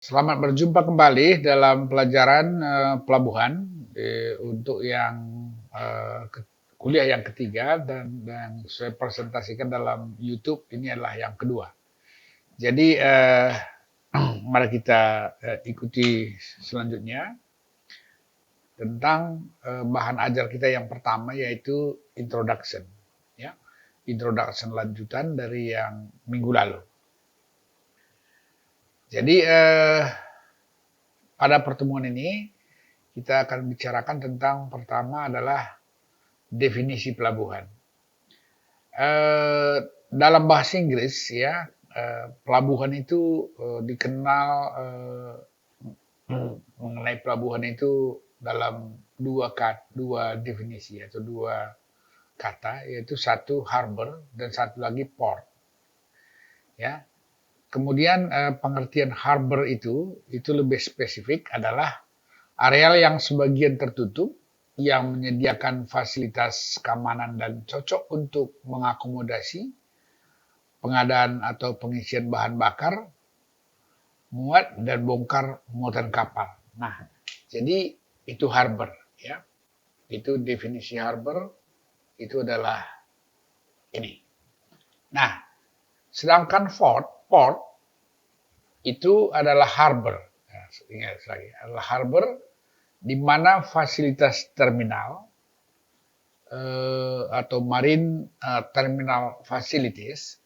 Selamat berjumpa kembali dalam pelajaran pelabuhan untuk yang kuliah yang ketiga dan saya presentasikan dalam YouTube ini adalah yang kedua. Jadi mari kita ikuti selanjutnya tentang bahan ajar kita yang pertama yaitu introduction, ya, introduction lanjutan dari yang minggu lalu. Jadi pada pertemuan ini kita akan bicarakan tentang pertama adalah definisi pelabuhan. Dalam bahasa Inggris ya, pelabuhan itu dikenal mengenai pelabuhan itu dalam dua definisi atau dua kata, yaitu satu harbor dan satu lagi port. Ya, kemudian pengertian harbor itu lebih spesifik adalah areal yang sebagian tertutup yang menyediakan fasilitas keamanan dan cocok untuk mengakomodasi pengadaan atau pengisian bahan bakar, muat dan bongkar muatan kapal. Nah, jadi itu harbor ya. Itu definisi harbor itu adalah ini. Nah, sedangkan port itu adalah harbor. Nah, ingat lagi, adalah harbor di mana fasilitas terminal atau marine terminal facilities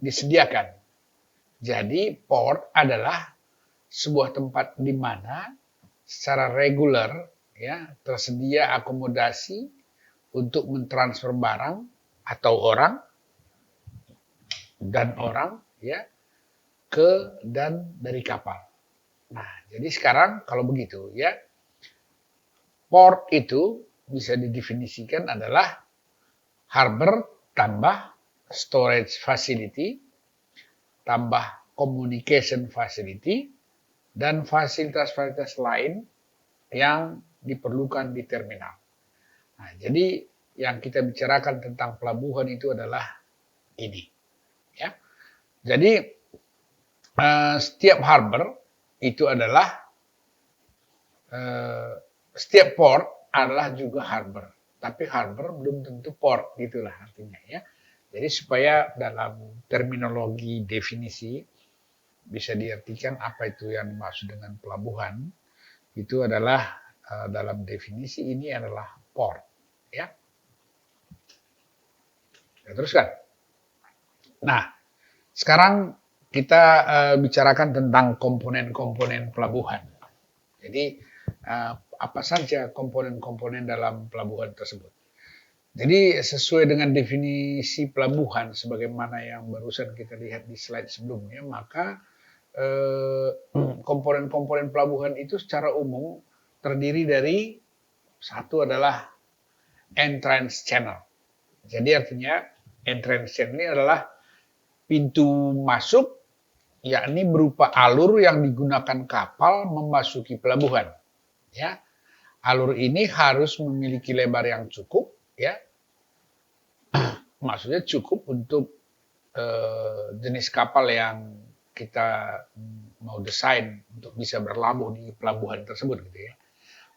disediakan. Jadi port adalah sebuah tempat di mana secara reguler ya tersedia akomodasi untuk mentransfer barang atau orang ya ke dan dari kapal. Nah, jadi sekarang kalau begitu ya, port itu bisa didefinisikan adalah harbor tambah storage facility tambah communication facility dan fasilitas-fasilitas lain yang diperlukan di terminal. Nah, jadi yang kita bicarakan tentang pelabuhan itu adalah ini, ya. Jadi setiap harbor itu adalah setiap port adalah juga harbor, tapi harbor belum tentu port, gitulah artinya ya. Jadi supaya dalam terminologi definisi bisa diartikan apa itu yang dimaksud dengan pelabuhan, itu adalah dalam definisi ini adalah port, ya. Ya, teruskan. Nah, sekarang kita bicarakan tentang komponen-komponen pelabuhan. Jadi apa saja komponen-komponen dalam pelabuhan tersebut. Jadi sesuai dengan definisi pelabuhan sebagaimana yang barusan kita lihat di slide sebelumnya, maka komponen-komponen pelabuhan itu secara umum terdiri dari satu adalah entrance channel. Jadi artinya entrance channel ini adalah pintu masuk, yakni berupa alur yang digunakan kapal memasuki pelabuhan. Ya, alur ini harus memiliki lebar yang cukup, ya. Maksudnya cukup untuk jenis kapal yang kita mau desain untuk bisa berlabuh di pelabuhan tersebut, gitu ya.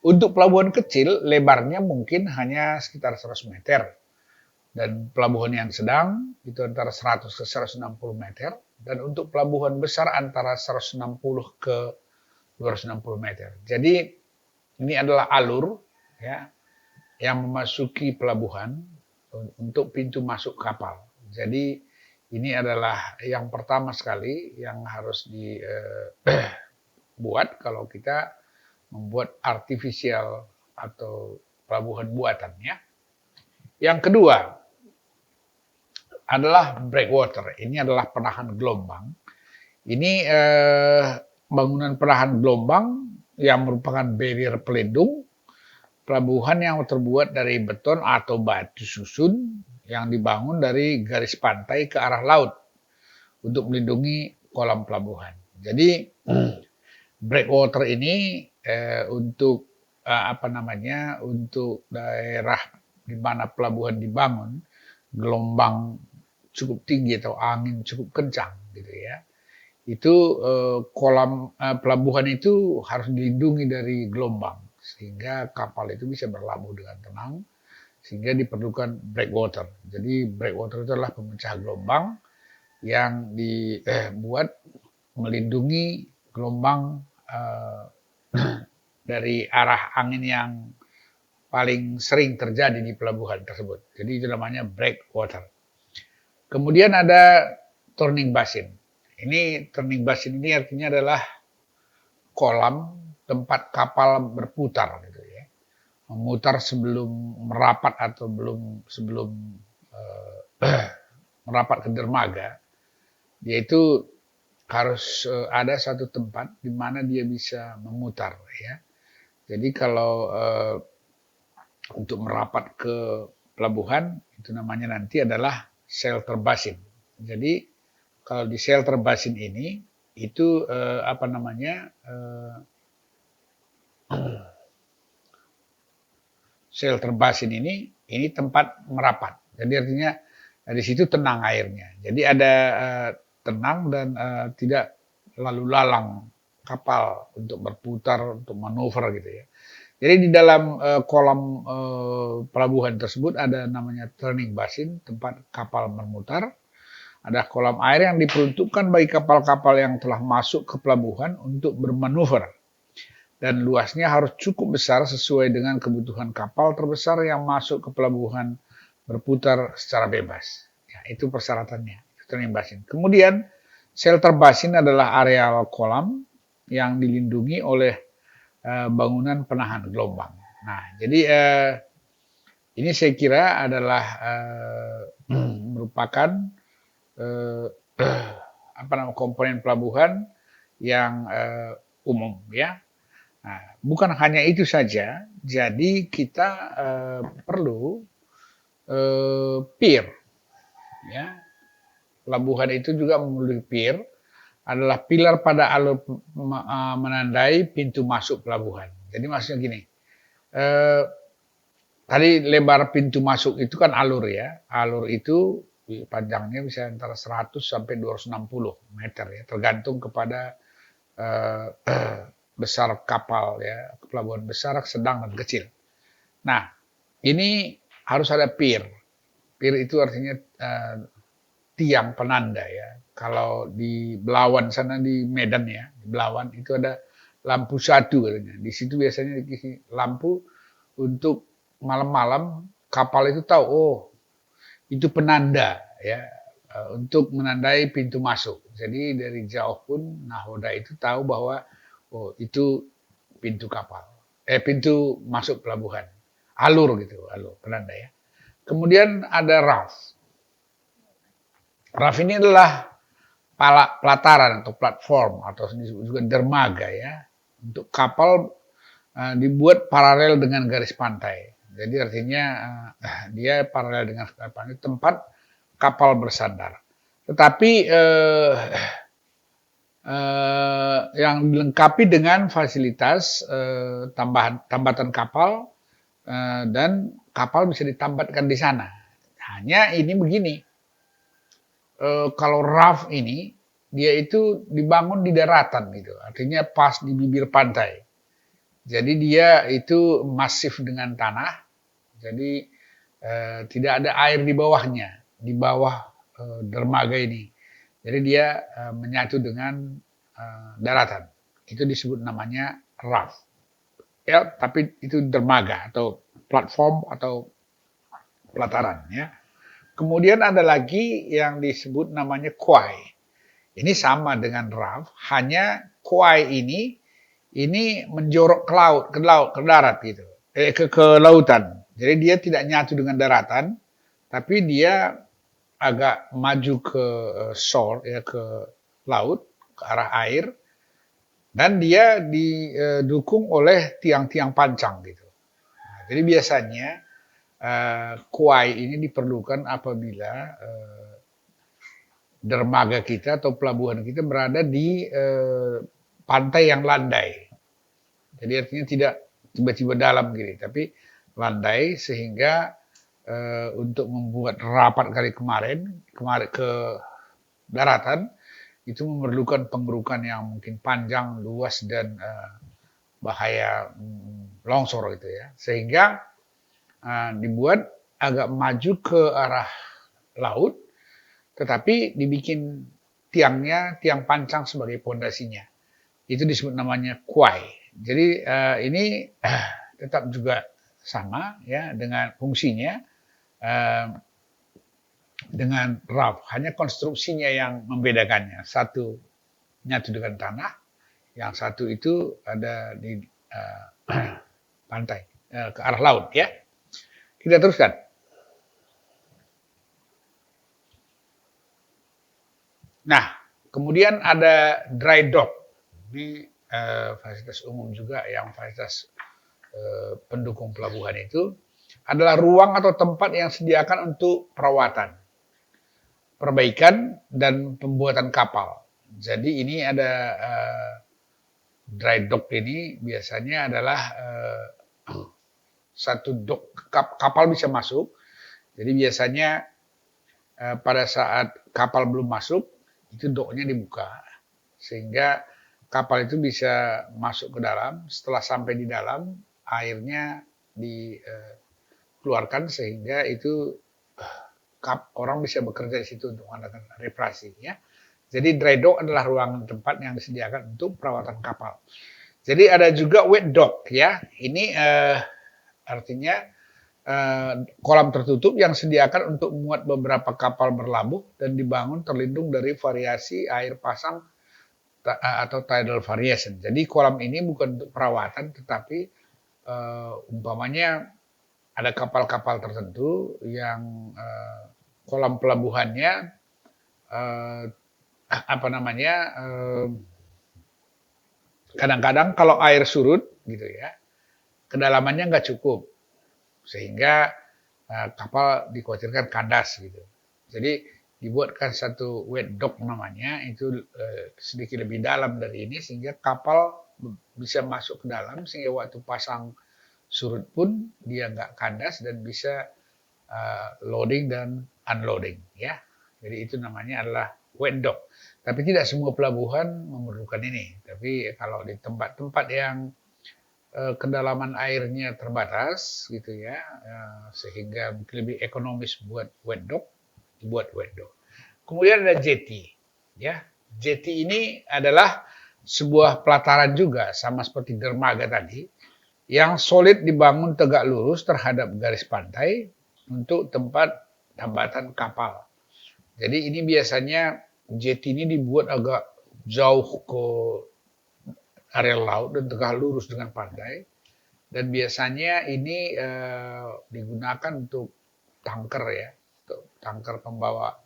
Untuk pelabuhan kecil, lebarnya mungkin hanya sekitar 100 meter. Dan pelabuhan yang sedang itu antara 100 ke 160 meter. Dan untuk pelabuhan besar antara 160 ke 260 meter. Jadi ini adalah alur ya yang memasuki pelabuhan untuk pintu masuk kapal. Jadi ini adalah yang pertama sekali yang harus dibuat kalau kita membuat artificial atau pelabuhan buatan ya. Yang kedua adalah breakwater. Ini adalah penahan gelombang. Ini bangunan penahan gelombang yang merupakan barrier pelindung pelabuhan yang terbuat dari beton atau batu susun yang dibangun dari garis pantai ke arah laut untuk melindungi kolam pelabuhan. Jadi breakwater ini untuk untuk daerah di mana pelabuhan dibangun, gelombang cukup tinggi atau angin cukup kencang gitu ya. itu pelabuhan itu harus dilindungi dari gelombang sehingga kapal itu bisa berlabuh dengan tenang, sehingga diperlukan breakwater. Jadi breakwater itu adalah pemecah gelombang yang dibuat melindungi gelombang dari arah angin yang paling sering terjadi di pelabuhan tersebut. Jadi itu namanya breakwater. Kemudian ada turning basin. Ini turning basin ini artinya adalah kolam tempat kapal berputar gitu ya. Memutar sebelum merapat atau sebelum merapat ke dermaga. Yaitu harus ada satu tempat di mana dia bisa memutar ya. Jadi kalau untuk merapat ke pelabuhan itu namanya nanti adalah shelter basin. Jadi kalau di shelter basin ini itu shelter basin ini tempat merapat. Jadi artinya di situ tenang airnya. Jadi ada tenang dan tidak lalu lalang kapal untuk berputar, untuk manuver gitu ya. Jadi di dalam kolam pelabuhan tersebut ada namanya turning basin, tempat kapal bermutar. Ada kolam air yang diperuntukkan bagi kapal-kapal yang telah masuk ke pelabuhan untuk bermanuver. Dan luasnya harus cukup besar sesuai dengan kebutuhan kapal terbesar yang masuk ke pelabuhan berputar secara bebas. Ya, itu persyaratannya, turning basin. Kemudian shelter basin adalah areal kolam yang dilindungi oleh bangunan penahan gelombang. Nah, jadi ini saya kira adalah merupakan komponen pelabuhan yang umum ya. Nah, bukan hanya itu saja, jadi kita perlu pier ya. Pelabuhan itu juga memiliki pier, adalah pilar pada alur menandai pintu masuk pelabuhan. Jadi maksudnya gini, tadi lebar pintu masuk itu kan alur ya. Alur itu panjangnya bisa antara 100 sampai 260 meter ya, tergantung kepada besar kapal ya, pelabuhan besar, sedang dan kecil. Nah, ini harus ada pier. Pier itu artinya tiang penanda ya. Kalau di Belawan sana di Medan ya, di Belawan itu ada lampu satu katanya. Di situ biasanya dikasih lampu untuk malam-malam kapal itu tahu, oh itu penanda ya, untuk menandai pintu masuk. Jadi dari jauh pun nahoda itu tahu bahwa oh itu pintu kapal, pintu masuk pelabuhan, alur gitu, alur penanda ya. Kemudian ada RAF. RAF ini adalah pelataran atau platform atau juga dermaga ya, untuk kapal dibuat paralel dengan garis pantai. Jadi artinya dia paralel dengan garis pantai, tempat kapal bersandar. Tetapi yang dilengkapi dengan fasilitas tambatan kapal dan kapal bisa ditambatkan di sana. Hanya ini begini. Kalau RAF ini dia itu dibangun di daratan gitu, artinya pas di bibir pantai. Jadi dia itu masif dengan tanah, jadi tidak ada air di bawahnya, di bawah dermaga ini. Jadi dia menyatu dengan daratan. Itu disebut namanya RAF. Ya, tapi itu dermaga atau platform atau pelataran ya. Kemudian ada lagi yang disebut namanya quay. Ini sama dengan RAF, hanya quay ini menjorok ke laut, ke darat gitu. Ke lautan. Jadi dia tidak nyatu dengan daratan, tapi dia agak maju ke shore ya, ke laut, ke arah air, dan dia didukung oleh tiang-tiang pancang gitu. Nah, jadi biasanya quay ini diperlukan apabila dermaga kita atau pelabuhan kita berada di pantai yang landai. Jadi artinya tidak tiba-tiba dalam gitu, tapi landai sehingga untuk membuat rapat kali kemarin ke daratan itu memerlukan pengerukan yang mungkin panjang, luas dan bahaya longsor gitu ya. Sehingga dibuat agak maju ke arah laut, tetapi dibikin tiangnya tiang pancang sebagai pondasinya. Itu disebut namanya quay. Jadi ini tetap juga sama ya dengan fungsinya dengan raft, hanya konstruksinya yang membedakannya. Satu nyatu dengan tanah, yang satu itu ada di pantai ke arah laut ya. Kita teruskan. Nah, kemudian ada dry dock. Ini fasilitas umum juga yang fasilitas pendukung pelabuhan itu adalah ruang atau tempat yang disediakan untuk perawatan, perbaikan dan pembuatan kapal. Jadi ini ada dry dock ini biasanya adalah satu dock kapal bisa masuk. Jadi biasanya pada saat kapal belum masuk itu docknya dibuka sehingga kapal itu bisa masuk ke dalam. Setelah sampai di dalam airnya dikeluarkan sehingga itu orang bisa bekerja di situ untuk melakukan reparasi ya. Jadi dry dock adalah ruangan tempat yang disediakan untuk perawatan kapal. Jadi ada juga wet dock ya. Ini artinya kolam tertutup yang disediakan untuk memuat beberapa kapal berlabuh dan dibangun terlindung dari variasi air pasang atau tidal variation. Jadi kolam ini bukan untuk perawatan tetapi umpamanya ada kapal-kapal tertentu yang kolam pelabuhannya kadang-kadang kalau air surut gitu ya, kedalamannya nggak cukup sehingga kapal dikhawatirkan kandas gitu. Jadi dibuatkan satu wet dock namanya itu sedikit lebih dalam dari ini sehingga kapal bisa masuk ke dalam sehingga waktu pasang surut pun dia nggak kandas dan bisa loading dan unloading ya. Jadi itu namanya adalah wet dock. Tapi tidak semua pelabuhan memerlukan ini. Tapi kalau di tempat-tempat yang kedalaman airnya terbatas gitu ya, sehingga mungkin lebih ekonomis buat wet dock, dibuat wet dock. Kemudian ada jetty, ya. Jetty ini adalah sebuah pelataran juga sama seperti dermaga tadi, yang solid dibangun tegak lurus terhadap garis pantai untuk tempat tambatan kapal. Jadi ini biasanya jetty ini dibuat agak jauh ke area laut dan tegak lurus dengan pantai. Dan biasanya ini digunakan untuk tanker ya, untuk tanker pembawa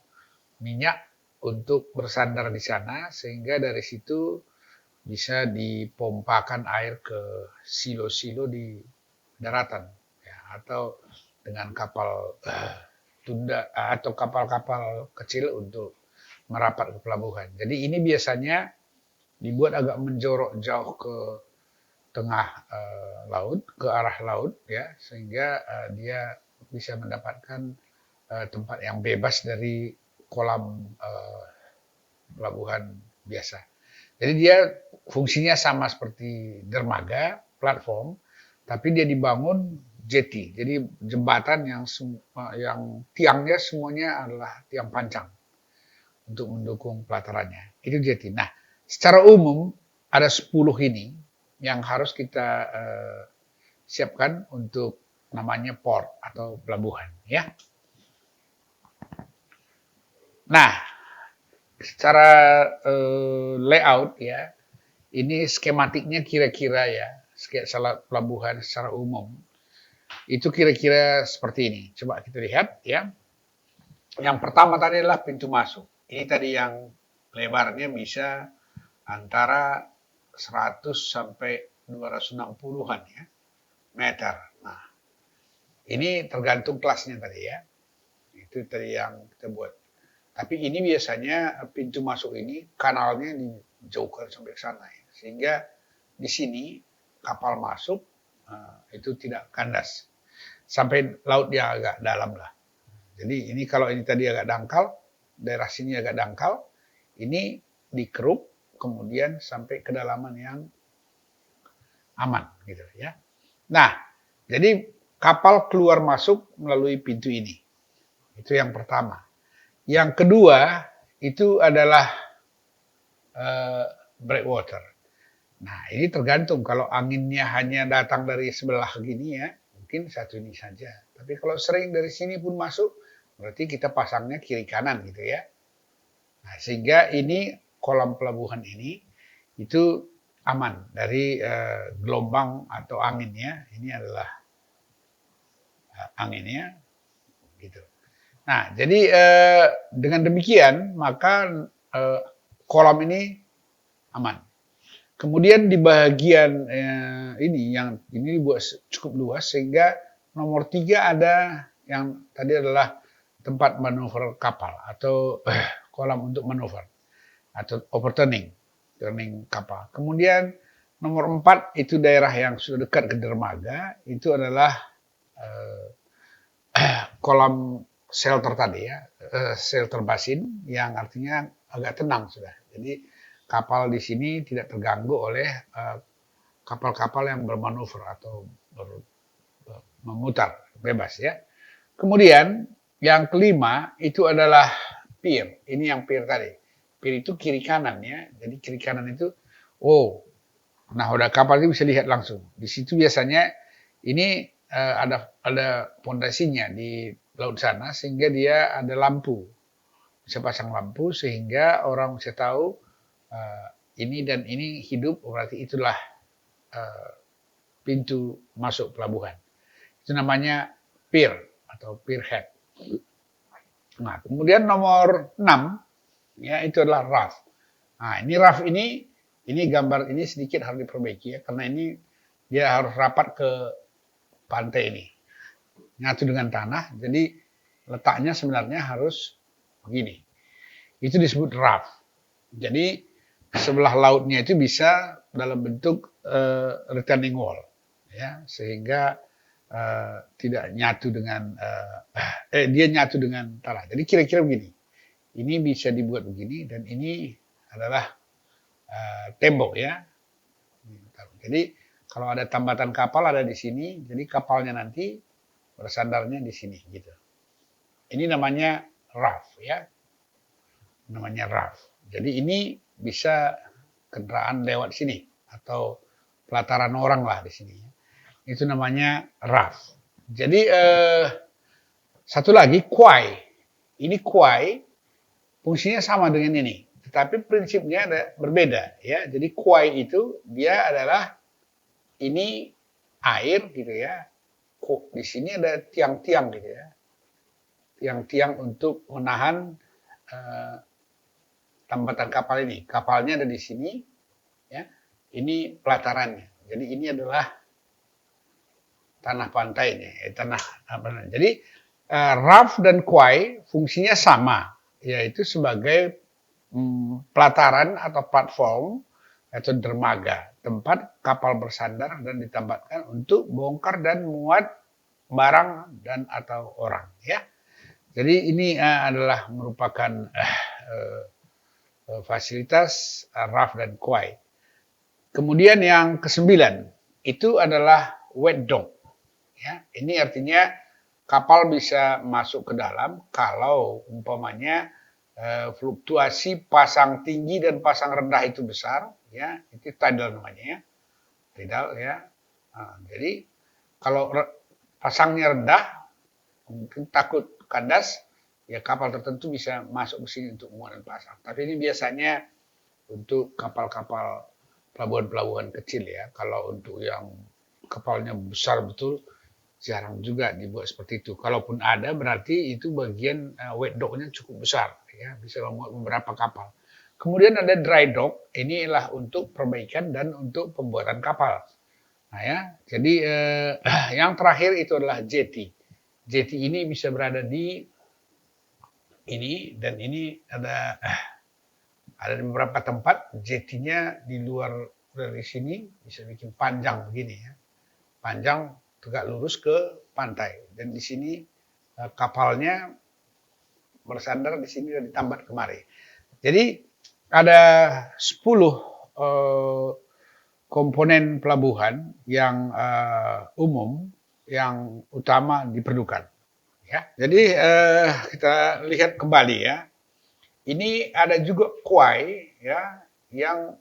minyak untuk bersandar di sana sehingga dari situ bisa dipompakan air ke silo-silo di daratan ya, atau dengan kapal tunda atau kapal-kapal kecil untuk merapat ke pelabuhan. Jadi ini biasanya dibuat agak menjorok jauh ke tengah laut, ke arah laut ya, sehingga dia bisa mendapatkan tempat yang bebas dari kolam pelabuhan biasa. Jadi dia fungsinya sama seperti dermaga, platform, tapi dia dibangun jetty. Jadi jembatan yang tiangnya semuanya adalah tiang pancang untuk mendukung pelatarannya. Itu jetty. Nah, secara umum ada 10 ini yang harus kita siapkan untuk namanya port atau pelabuhan ya. Nah, secara layout ya, ini skematiknya kira-kira ya, skema pelabuhan secara umum itu kira-kira seperti ini. Coba kita lihat ya. Yang pertama tadi adalah pintu masuk. Ini tadi yang lebarnya bisa antara 100 sampai 260-an ya meter. Nah, ini tergantung kelasnya tadi ya. Itu tadi yang kita buat. Tapi ini biasanya pintu masuk ini kanalnya dijauhkan sampai ke sana ya. Sehingga di sini kapal masuk itu tidak kandas. Sampai laut yang agak dalam lah. Jadi ini kalau ini tadi agak dangkal, daerah sini agak dangkal, ini dikeruk, kemudian sampai kedalaman yang aman gitu ya. Nah, jadi kapal keluar masuk melalui pintu ini. Itu yang pertama. Yang kedua itu adalah breakwater. Nah, ini tergantung kalau anginnya hanya datang dari sebelah gini ya, mungkin satu ini saja. Tapi kalau sering dari sini pun masuk, berarti kita pasangnya kiri kanan gitu ya. Nah, sehingga ini kolam pelabuhan ini itu aman dari gelombang atau anginnya. Ini adalah anginnya gitu. Nah, jadi dengan demikian maka kolam ini aman. Kemudian di bagian ini yang ini dibuat cukup luas sehingga nomor 3 ada yang tadi adalah tempat manuver kapal atau kolam untuk manuver atau overturning, turning kapal. Kemudian nomor 4 itu daerah yang sudah dekat ke dermaga, itu adalah kolam shelter tadi ya, shelter basin yang artinya agak tenang sudah. Jadi kapal di sini tidak terganggu oleh kapal-kapal yang bermanuver atau memutar bebas ya. Kemudian yang kelima itu adalah pier. Ini yang pier tadi. Pier itu kiri kanan ya. Jadi kiri kanan itu, nahoda kapal itu bisa lihat langsung. Di situ biasanya ini ada pondasinya di laut sana sehingga dia ada lampu. Bisa pasang lampu sehingga orang bisa tahu ini dan ini hidup, berarti itulah pintu masuk pelabuhan. Itu namanya pier atau pierhead. Nah, kemudian nomor 6 ya itu adalah raft. Nah, ini raft ini gambar ini sedikit harus diperbaiki ya karena ini dia harus rapat ke pantai ini. Nyatu dengan tanah. Jadi letaknya sebenarnya harus begini. Itu disebut raft. Jadi sebelah lautnya itu bisa dalam bentuk retaining wall ya sehingga tidak nyatu dengan dia nyatu dengan tanah. Jadi kira-kira begini. Ini bisa dibuat begini dan ini adalah tembok ya. Jadi kalau ada tambatan kapal ada di sini, jadi kapalnya nanti bersandarnya di sini gitu. Ini namanya raft ya. Namanya raft. Jadi ini bisa kendaraan lewat sini atau pelataran orang lah di sini. Itu namanya raft. Jadi satu lagi quay. Ini quay fungsinya sama dengan ini, tetapi prinsipnya berbeda ya. Jadi quay itu dia adalah ini air gitu ya. Di sini ada tiang-tiang gitu ya. Tiang-tiang untuk menahan tambatan kapal ini. Kapalnya ada di sini, ya. Ini pelatarannya. Jadi ini adalah tanah pantainya, tanah apa? Jadi raft dan quay fungsinya sama, yaitu sebagai pelataran atau platform atau dermaga, tempat kapal bersandar dan ditempatkan untuk bongkar dan muat barang dan atau orang, ya. Jadi ini adalah merupakan fasilitas raft dan quay. Kemudian yang ke-9 itu adalah wet dock. Ya, ini artinya kapal bisa masuk ke dalam kalau umpamanya fluktuasi pasang tinggi dan pasang rendah itu besar, ya itu tidal namanya ya, tidal ya. Jadi kalau pasangnya rendah, mungkin takut kandas, ya kapal tertentu bisa masuk ke sini untuk muat dan pasang. Tapi ini biasanya untuk kapal-kapal pelabuhan-pelabuhan kecil ya. Kalau untuk yang kapalnya besar betul, jarang juga dibuat seperti itu. Kalaupun ada, berarti itu bagian wet dock-nya cukup besar, ya bisa memuat beberapa kapal. Kemudian ada dry dock, inilah untuk perbaikan dan untuk pembuatan kapal. Nah ya, jadi yang terakhir itu adalah jetty. Jetty ini bisa berada di ini dan ini ada di beberapa tempat jetty-nya di luar dari sini bisa bikin panjang begini ya, panjang tegak lurus ke pantai dan di sini kapalnya bersandar di sini dan ditambat kemari. Jadi Ada 10 komponen pelabuhan yang umum, yang utama diperlukan. Ya, jadi kita lihat kembali ya. Ini ada juga kuai ya yang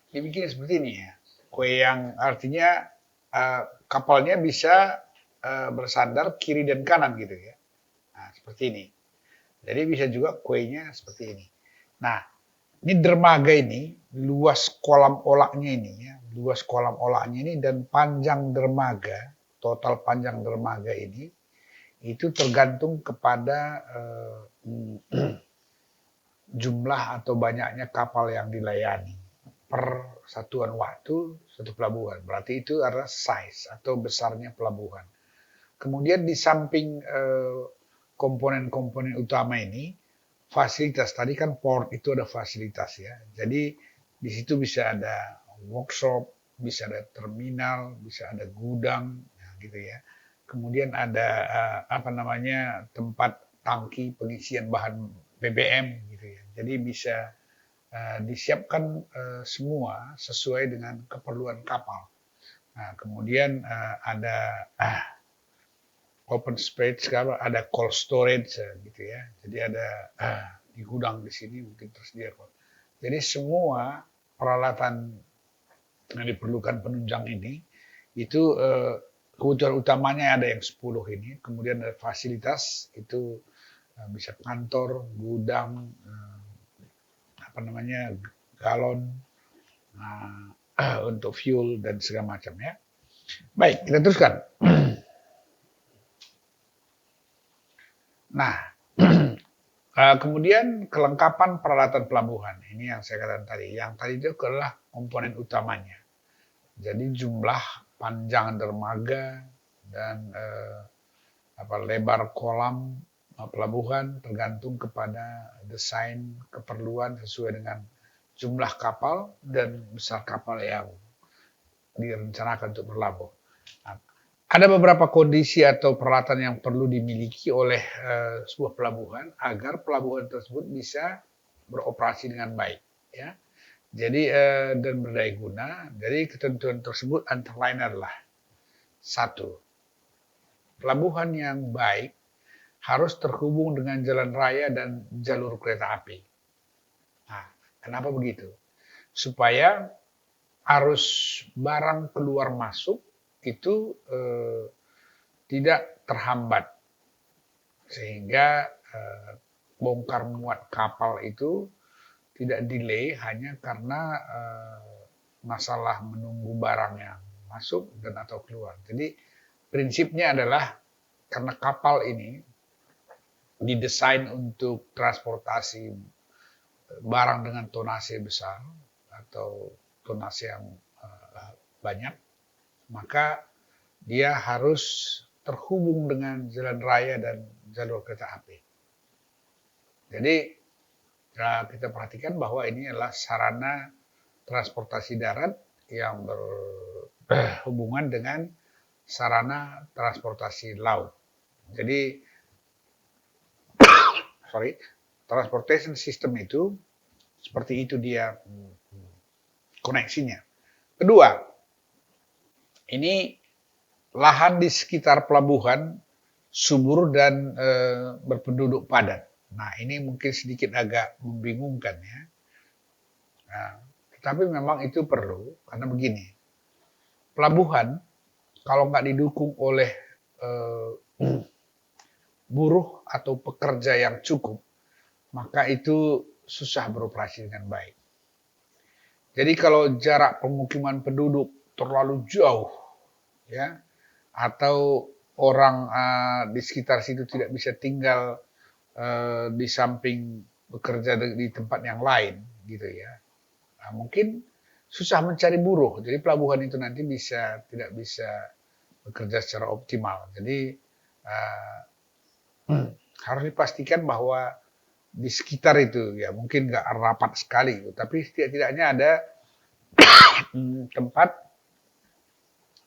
dibikin seperti ini ya. Kuai yang artinya kapalnya bisa bersandar kiri dan kanan gitu ya. Nah, seperti ini. Jadi bisa juga kuainya seperti ini. Nah, ini dermaga ini, luas kolam olaknya ini ya, luas kolam olaknya ini dan panjang dermaga, total panjang dermaga ini itu tergantung kepada jumlah atau banyaknya kapal yang dilayani per satuan waktu satu pelabuhan. Berarti itu adalah size atau besarnya pelabuhan. Kemudian di samping komponen-komponen utama ini, fasilitas. Tadi kan port itu ada fasilitas ya. Jadi di situ bisa ada workshop, bisa ada terminal, bisa ada gudang, ya, gitu ya. Kemudian ada apa namanya tempat tangki pengisian bahan BBM gitu ya. Jadi bisa disiapkan semua sesuai dengan keperluan kapal. Nah, kemudian ada open space, ada cold storage gitu ya. Jadi ada di gudang di sini mungkin tersedia. Jadi semua peralatan yang diperlukan penunjang ini itu kebutuhan utamanya ada yang 10 ini. Kemudian ada fasilitas itu bisa kantor, gudang, apa namanya galon untuk fuel dan segala macam ya. Baik, kita teruskan. Nah, kemudian kelengkapan peralatan pelabuhan. Ini yang saya katakan tadi. Yang tadi itu adalah komponen utamanya. Jadi jumlah panjang dermaga dan lebar kolam pelabuhan tergantung kepada desain keperluan sesuai dengan jumlah kapal dan besar kapal yang direncanakan untuk berlabuh. Nah, ada beberapa kondisi atau peralatan yang perlu dimiliki oleh sebuah pelabuhan agar pelabuhan tersebut bisa beroperasi dengan baik, ya. Jadi dan berdaya guna. Jadi ketentuan tersebut antara lain adalah satu, pelabuhan yang baik harus terhubung dengan jalan raya dan jalur kereta api. Nah, kenapa begitu? Supaya arus barang keluar masuk itu tidak terhambat sehingga bongkar muat kapal itu tidak delay hanya karena masalah menunggu barang yang masuk dan atau keluar. Jadi prinsipnya adalah karena kapal ini didesain untuk transportasi barang dengan tonase besar atau tonase yang banyak, maka dia harus terhubung dengan jalan raya dan jalur kereta api. Jadi kita perhatikan bahwa ini adalah sarana transportasi darat yang berhubungan dengan sarana transportasi laut. Jadi, transportation system itu seperti itu dia koneksinya. Kedua, ini lahan di sekitar pelabuhan subur dan berpenduduk padat. Nah, ini mungkin sedikit agak membingungkan ya. Nah, tetapi memang itu perlu karena begini. Pelabuhan kalau nggak didukung oleh buruh atau pekerja yang cukup, maka itu susah beroperasi dengan baik. Jadi kalau jarak pemukiman penduduk terlalu jauh, ya, atau orang di sekitar situ tidak bisa tinggal di samping bekerja di tempat yang lain, gitu ya. Nah, mungkin susah mencari buruh. Jadi pelabuhan itu nanti tidak bisa bekerja secara optimal. Jadi harus dipastikan bahwa di sekitar itu ya mungkin nggak rapat sekali, tapi setidaknya ada tempat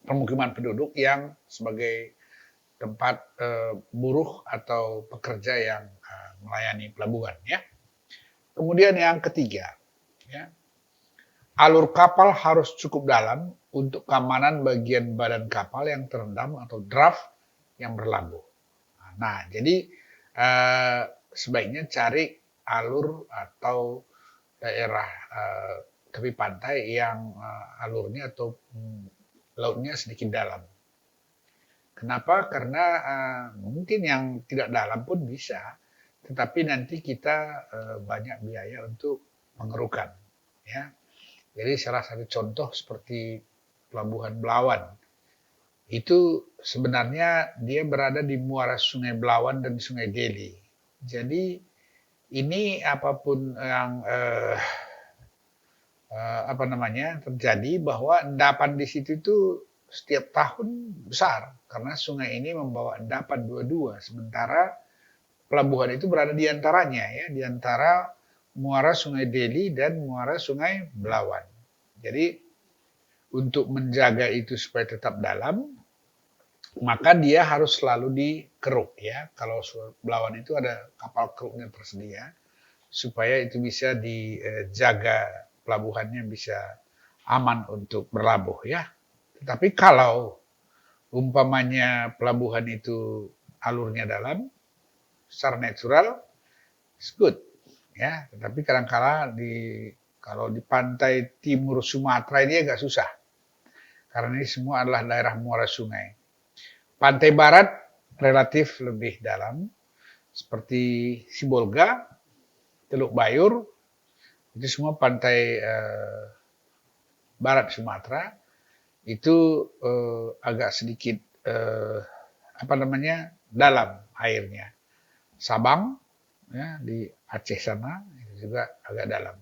pemukiman penduduk yang sebagai tempat buruh atau pekerja yang melayani pelabuhan ya. Kemudian yang ketiga, Ya. Alur kapal harus cukup dalam untuk keamanan bagian badan kapal yang terendam atau draft yang berlabuh. Nah, jadi sebaiknya cari alur atau daerah tepi pantai yang alurnya atau lautnya sedikit dalam. Kenapa? Karena mungkin yang tidak dalam pun bisa, tetapi nanti kita banyak biaya untuk mengerukan. Ya. Jadi salah satu contoh seperti Pelabuhan Belawan, itu sebenarnya dia berada di muara Sungai Belawan dan Sungai Deli. Jadi ini apapun yang terjadi bahwa endapan di situ itu setiap tahun besar karena sungai ini membawa endapan dua-dua, sementara pelabuhan itu berada di antaranya, ya, di antara muara Sungai Deli dan muara Sungai Belawan. Jadi untuk menjaga itu supaya tetap dalam, maka dia harus selalu dikeruk, ya. Kalau Belawan itu ada kapal keruknya tersedia supaya itu bisa dijaga, pelabuhannya bisa aman untuk berlabuh, ya. Tetapi kalau umpamanya pelabuhan itu alurnya dalam, secara natural, it's good, ya. Tetapi kadang-kala kalau di pantai timur Sumatera ini agak susah, karena ini semua adalah daerah muara sungai. Pantai barat relatif lebih dalam, seperti Sibolga, Teluk Bayur, itu semua pantai barat Sumatera. Itu agak sedikit dalam airnya. Sabang, ya, di Aceh sana itu juga agak dalam.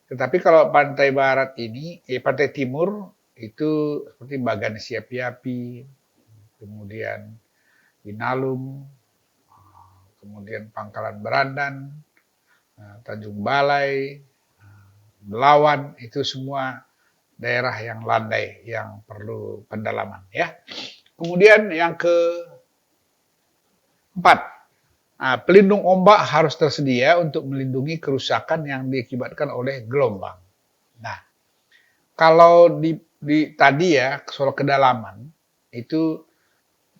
Tetapi kalau pantai barat ini, pantai timur itu seperti Bagan Siapi-api, kemudian Inalum, kemudian Pangkalan Berandan, Tanjung Balai, Belawan, itu semua daerah yang landai yang perlu pendalaman, ya. Kemudian yang keempat, pelindung ombak harus tersedia untuk melindungi kerusakan yang diakibatkan oleh gelombang. Nah, kalau tadi ya soal kedalaman itu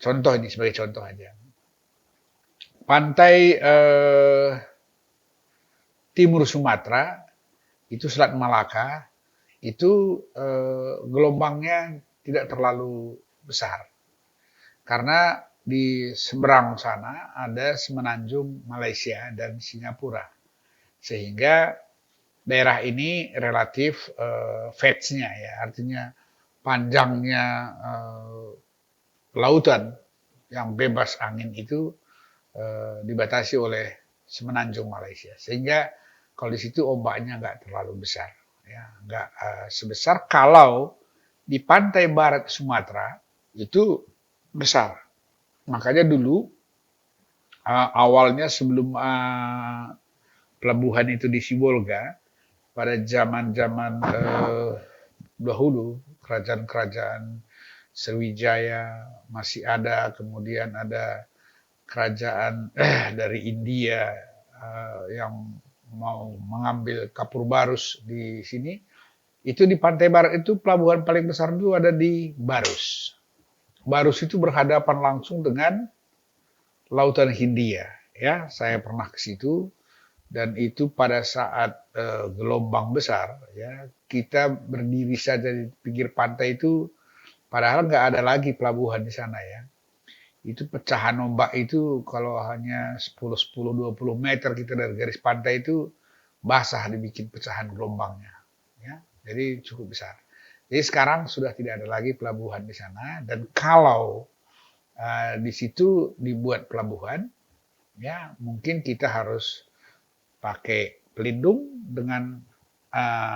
contoh, ini sebagai contoh aja. Pantai timur Sumatera itu Selat Malaka, itu gelombangnya tidak terlalu besar. Karena di seberang sana ada semenanjung Malaysia dan Singapura. Sehingga daerah ini relatif fetch-nya, ya, artinya panjangnya lautan yang bebas angin itu dibatasi oleh semenanjung Malaysia. Sehingga kalau di situ ombaknya nggak terlalu besar. Ya, nggak sebesar kalau di pantai barat Sumatera itu besar. Makanya dulu awalnya sebelum pelabuhan itu di Sibolga, pada zaman-zaman dahulu, kerajaan-kerajaan Sriwijaya masih ada, kemudian ada kerajaan dari India yang mau mengambil kapur barus di sini, itu di pantai barat itu pelabuhan paling besar itu ada di Barus. Barus itu berhadapan langsung dengan Lautan Hindia, ya. Saya pernah ke situ dan itu pada saat gelombang besar, ya, kita berdiri saja di pinggir pantai itu, padahal nggak ada lagi pelabuhan di sana, ya. Itu pecahan ombak itu kalau hanya 10-20 meter kita dari garis pantai itu basah dibikin pecahan gelombangnya, ya. Jadi cukup besar. Jadi sekarang sudah tidak ada lagi pelabuhan di sana, dan kalau di situ dibuat pelabuhan, ya, mungkin kita harus pakai pelindung dengan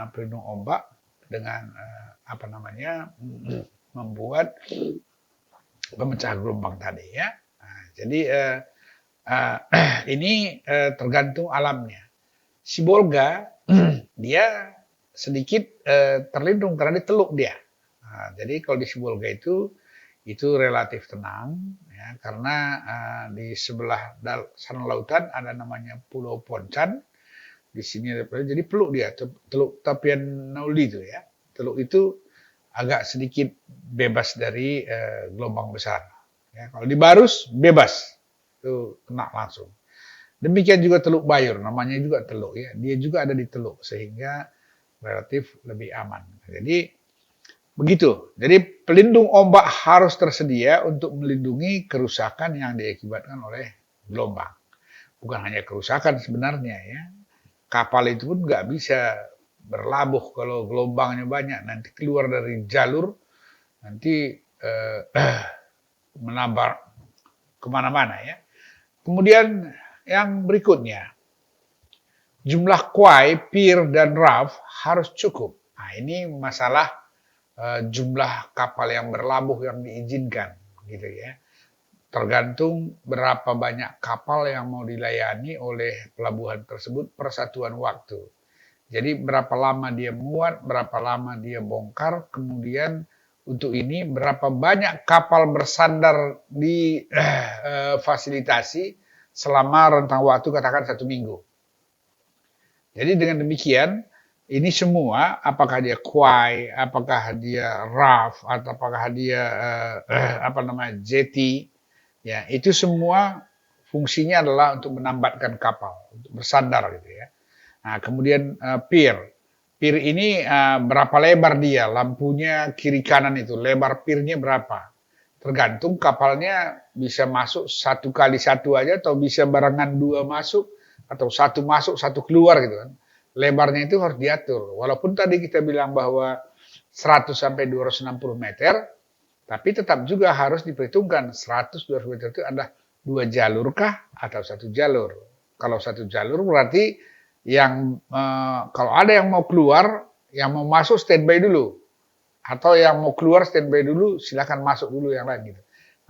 pelindung ombak dengan membuat pemecah gelombang tadi, ya. Nah, jadi ini tergantung alamnya. Sibolga dia sedikit terlindung karena di teluk dia. Nah, jadi kalau di Sibolga itu relatif tenang, ya, karena di sebelah sana lautan ada namanya Pulau Poncan, Di sini ada jadi Teluk dia, Teluk Tapian Nauli itu ya. Teluk itu agak sedikit bebas dari gelombang besar. Ya, kalau di Barus bebas, itu kena langsung. Demikian juga Teluk Bayur, namanya juga Teluk ya. Dia juga ada di Teluk sehingga relatif lebih aman. Jadi begitu. Jadi pelindung ombak harus tersedia untuk melindungi kerusakan yang diakibatkan oleh gelombang. Bukan hanya kerusakan sebenarnya ya. Kapal itu pun nggak bisa berlabuh kalau gelombangnya banyak. Nanti keluar dari jalur, nanti menambah kemana-mana ya. Kemudian yang berikutnya, jumlah quay, pier, dan raft harus cukup. Nah, ini masalah jumlah kapal yang berlabuh yang diizinkan, gitu ya. Tergantung berapa banyak kapal yang mau dilayani oleh pelabuhan tersebut per satuan waktu. Jadi berapa lama dia muat, berapa lama dia bongkar, kemudian untuk ini berapa banyak kapal bersandar di fasilitasi selama rentang waktu katakan 1 minggu. Jadi dengan demikian, ini semua apakah dia quay, apakah dia raft, atau apakah dia jetty, ya itu semua fungsinya adalah untuk menambatkan kapal, untuk bersandar gitu ya. Nah, kemudian pier. Pier ini berapa lebar dia, lampunya kiri kanan itu, lebar piernya berapa. Tergantung kapalnya bisa masuk 1x1 aja atau bisa barengan 2 masuk atau 1 masuk 1 keluar gitu kan. Lebarnya itu harus diatur. Walaupun tadi kita bilang bahwa 100 sampai 260 meter, tapi tetap juga harus diperhitungkan 100-200 meter itu ada 2 jalur kah atau 1 jalur. Kalau 1 jalur berarti yang kalau ada yang mau keluar, yang mau masuk standby dulu. Atau yang mau keluar standby dulu, silakan masuk dulu yang lain gitu.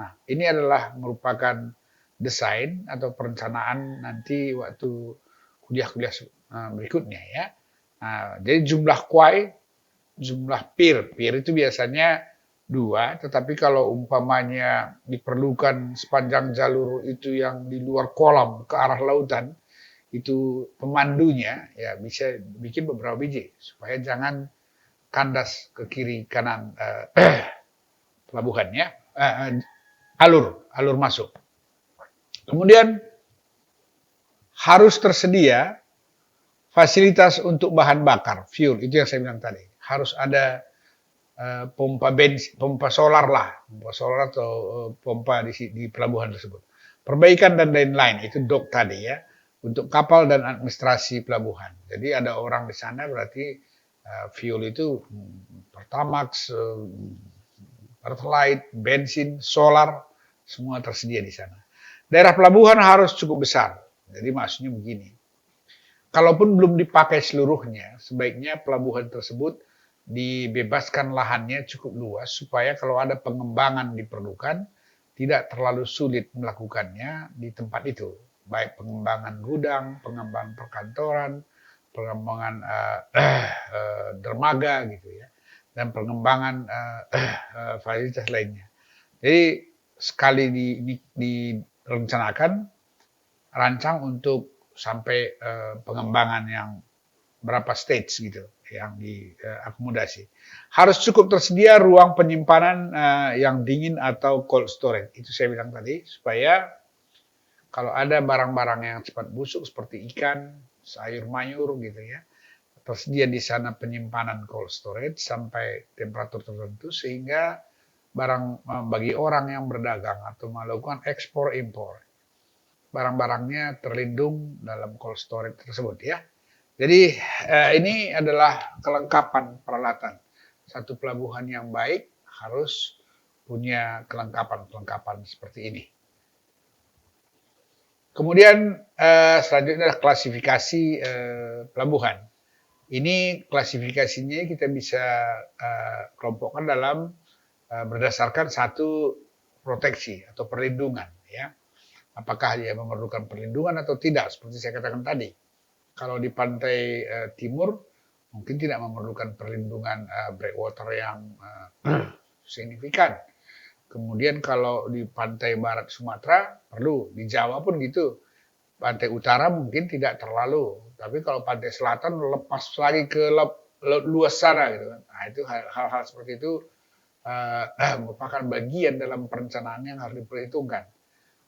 Nah, ini adalah merupakan desain atau perencanaan nanti waktu kuliah-kuliah berikutnya ya. Nah, jadi jumlah quay, jumlah pier itu biasanya 2, tetapi kalau umpamanya diperlukan sepanjang jalur itu yang di luar kolam ke arah lautan, itu pemandunya ya bisa bikin beberapa biji supaya jangan kandas ke kiri kanan pelabuhannya, alur masuk. Kemudian harus tersedia fasilitas untuk bahan bakar, fuel, itu yang saya bilang tadi. Harus ada pompa bensin, pompa solar atau pompa di pelabuhan tersebut. Perbaikan dan lain-lain, itu dock tadi ya, untuk kapal dan administrasi pelabuhan. Jadi ada orang di sana berarti fuel itu Pertamax, Pertalite, bensin, solar, semua tersedia di sana. Daerah pelabuhan harus cukup besar. Jadi maksudnya begini. Kalaupun belum dipakai seluruhnya, sebaiknya pelabuhan tersebut dibebaskan lahannya cukup luas supaya kalau ada pengembangan diperlukan, tidak terlalu sulit melakukannya di tempat itu. Baik pengembangan gudang, pengembangan perkantoran, pengembangan dermaga gitu ya, dan pengembangan fasilitas lainnya. Jadi sekali direncanakan, rancang untuk sampai pengembangan yang berapa stage gitu yang diakomodasi. Harus cukup tersedia ruang penyimpanan yang dingin atau cold storage. Itu saya bilang tadi supaya kalau ada barang-barang yang cepat busuk seperti ikan, sayur mayur gitu ya, tersedia di sana penyimpanan cold storage sampai temperatur tertentu sehingga barang bagi orang yang berdagang atau melakukan ekspor impor, barang-barangnya terlindung dalam cold storage tersebut ya. Jadi ini adalah kelengkapan peralatan. Satu pelabuhan yang baik harus punya kelengkapan seperti ini. Kemudian selanjutnya adalah klasifikasi pelabuhan. Ini klasifikasinya kita bisa kelompokkan dalam berdasarkan satu proteksi atau perlindungan ya. Apakah dia memerlukan perlindungan atau tidak seperti saya katakan tadi. Kalau di pantai timur mungkin tidak memerlukan perlindungan breakwater yang signifikan. Kemudian kalau di pantai barat Sumatera perlu, di Jawa pun gitu. pantai utara mungkin tidak terlalu, tapi kalau pantai selatan lepas lagi ke luas sana gitu kan. Nah, itu hal-hal seperti itu merupakan bagian dalam perencanaan yang harus diperhitungkan.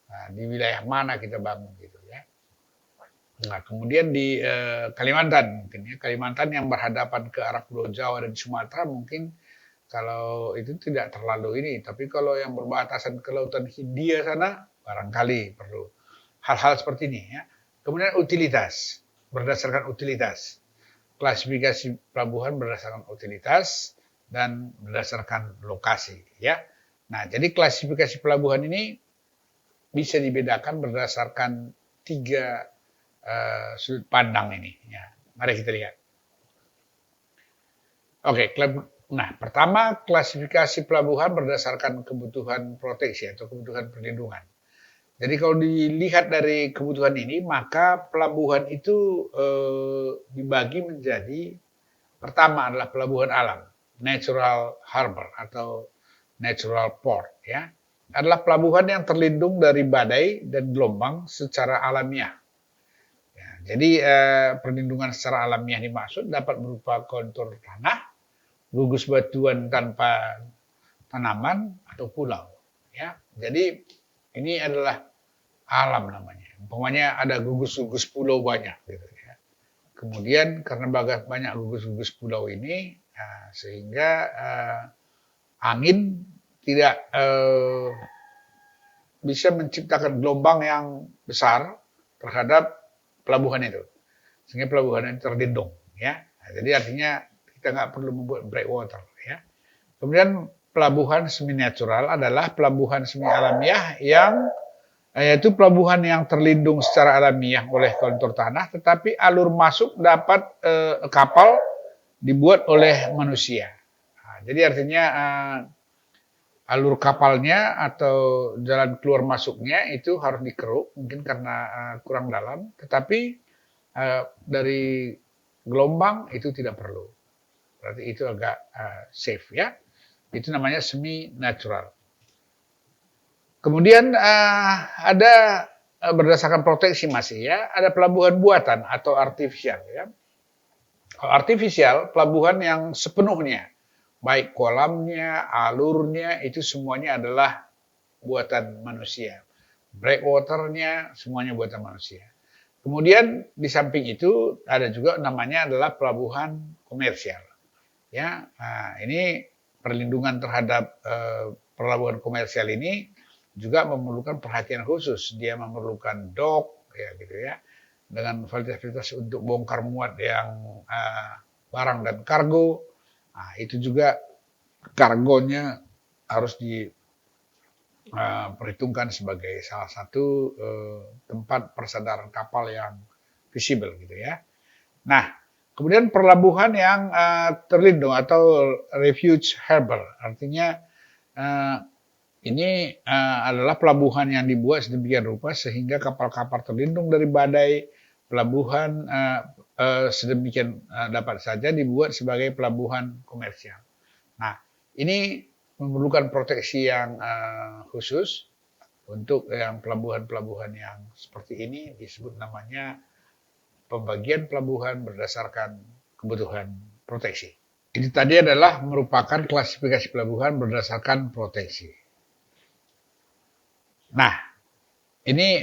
Nah, di wilayah mana kita bangun gitu ya. Nah, kemudian di Kalimantan mungkin ya, Kalimantan yang berhadapan ke arah Pulau Jawa dan Sumatera mungkin kalau itu tidak terlalu ini, tapi kalau yang berbatasan ke Lautan Hindia sana barangkali perlu hal-hal seperti ini ya. Kemudian utilitas, berdasarkan utilitas. Klasifikasi pelabuhan berdasarkan utilitas dan berdasarkan lokasi ya. Nah, jadi klasifikasi pelabuhan ini bisa dibedakan berdasarkan 3 sudut pandang ini ya. Mari kita lihat. Oke, nah pertama klasifikasi pelabuhan berdasarkan kebutuhan proteksi atau kebutuhan perlindungan. Jadi kalau dilihat dari kebutuhan ini, maka pelabuhan itu dibagi menjadi pertama adalah pelabuhan alam, natural harbor atau natural port ya. Adalah pelabuhan yang terlindung dari badai dan gelombang secara alamiah. Ya, jadi perlindungan secara alamiah dimaksud dapat berupa kontur tanah, gugus batuan tanpa tanaman atau pulau ya. Jadi ini adalah alam namanya. Umpamanya ada gugus-gugus pulau banyak gitu ya. Kemudian karena banyak gugus-gugus pulau ini sehingga angin tidak bisa menciptakan gelombang yang besar terhadap pelabuhan itu. Sehingga pelabuhan itu terlindung ya. Nah, jadi artinya kita nggak perlu membuat breakwater ya. Kemudian pelabuhan semi natural adalah pelabuhan semi alamiah yang yaitu pelabuhan yang terlindung secara alamiah oleh kontur tanah, tetapi alur masuk dapat kapal dibuat oleh manusia. Nah, jadi artinya alur kapalnya atau jalan keluar masuknya itu harus dikeruk, mungkin karena kurang dalam, tetapi dari gelombang itu tidak perlu. Berarti itu agak safe ya. Itu namanya semi natural. Kemudian ada berdasarkan proteksi masih ya, ada pelabuhan buatan atau artifisial ya. Artifisial pelabuhan yang sepenuhnya baik kolamnya, alurnya itu semuanya adalah buatan manusia. Breakwaternya semuanya buatan manusia. Kemudian di samping itu ada juga namanya adalah pelabuhan komersial. Ya, nah, ini perlindungan terhadap pelabuhan komersial ini juga memerlukan perhatian khusus. Dia memerlukan dock, ya gitu ya, dengan fasilitas untuk bongkar muat yang barang dan kargo. Nah, itu juga kargonya harus diperhitungkan sebagai salah satu tempat persandaran kapal yang visible gitu ya. Nah, kemudian pelabuhan yang terlindung atau refuge harbor, artinya ini adalah pelabuhan yang dibuat sedemikian rupa sehingga kapal-kapal terlindung dari badai. Pelabuhan sedemikian dapat saja dibuat sebagai pelabuhan komersial. Nah, ini memerlukan proteksi yang khusus untuk yang pelabuhan-pelabuhan yang seperti ini disebut namanya pembagian pelabuhan berdasarkan kebutuhan proteksi. Ini tadi adalah merupakan klasifikasi pelabuhan berdasarkan proteksi. Nah, ini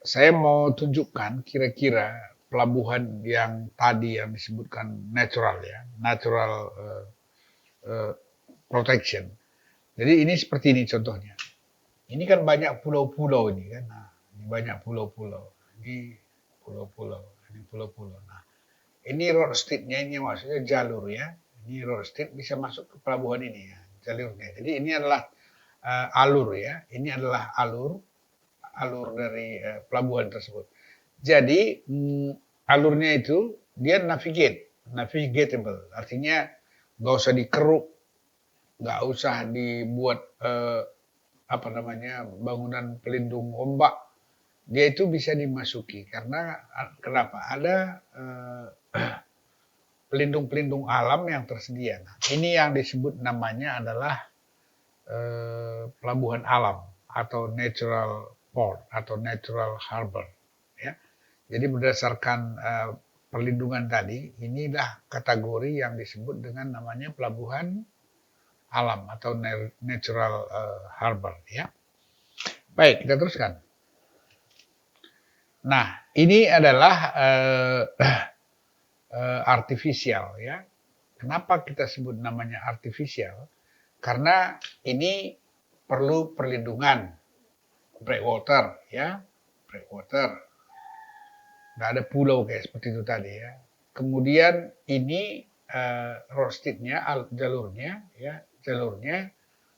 saya mau tunjukkan kira-kira pelabuhan yang tadi yang disebutkan natural ya, natural protection. Jadi ini seperti ini contohnya. Ini kan banyak pulau-pulau ini kan. Nah, ini banyak pulau-pulau. Ini pulau-pulau, ini pulau-pulau. Nah, ini road street-nya ini maksudnya jalur ya. Ini road street bisa masuk ke pelabuhan ini ya, jalurnya. Jadi ini adalah alur ya. Ini adalah alur dari pelabuhan tersebut. Jadi alurnya itu dia navigatable, artinya nggak usah dikeruk, nggak usah dibuat bangunan pelindung ombak. Dia itu bisa dimasuki karena kenapa? Ada pelindung-pelindung alam yang tersedia. Nah, ini yang disebut namanya adalah pelabuhan alam atau natural port atau natural harbor. Jadi berdasarkan perlindungan tadi, inilah kategori yang disebut dengan namanya pelabuhan alam atau natural harbor ya. Baik, kita teruskan. Nah, ini adalah artifisial ya. Kenapa kita sebut namanya artifisial? Karena ini perlu perlindungan breakwater ya, breakwater. Nggak ada pulau kayak seperti itu tadi ya. Kemudian ini roadsteadnya, jalurnya ya, jalurnya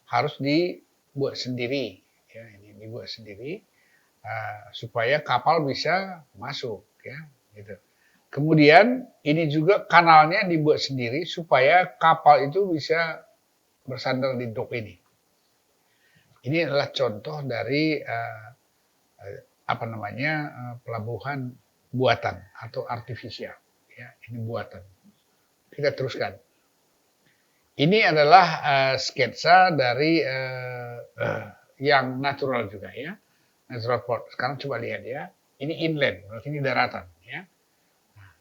harus dibuat sendiri ya, ini dibuat sendiri supaya kapal bisa masuk ya, gitu. Kemudian ini juga kanalnya dibuat sendiri supaya kapal itu bisa bersandar di dok ini. Ini adalah contoh dari apa namanya pelabuhan buatan atau artifisial. Ya, ini buatan. Kita teruskan. Ini adalah sketsa dari yang natural juga ya, natural port. Sekarang coba lihat ya. Ini inland, berarti ini daratan ya.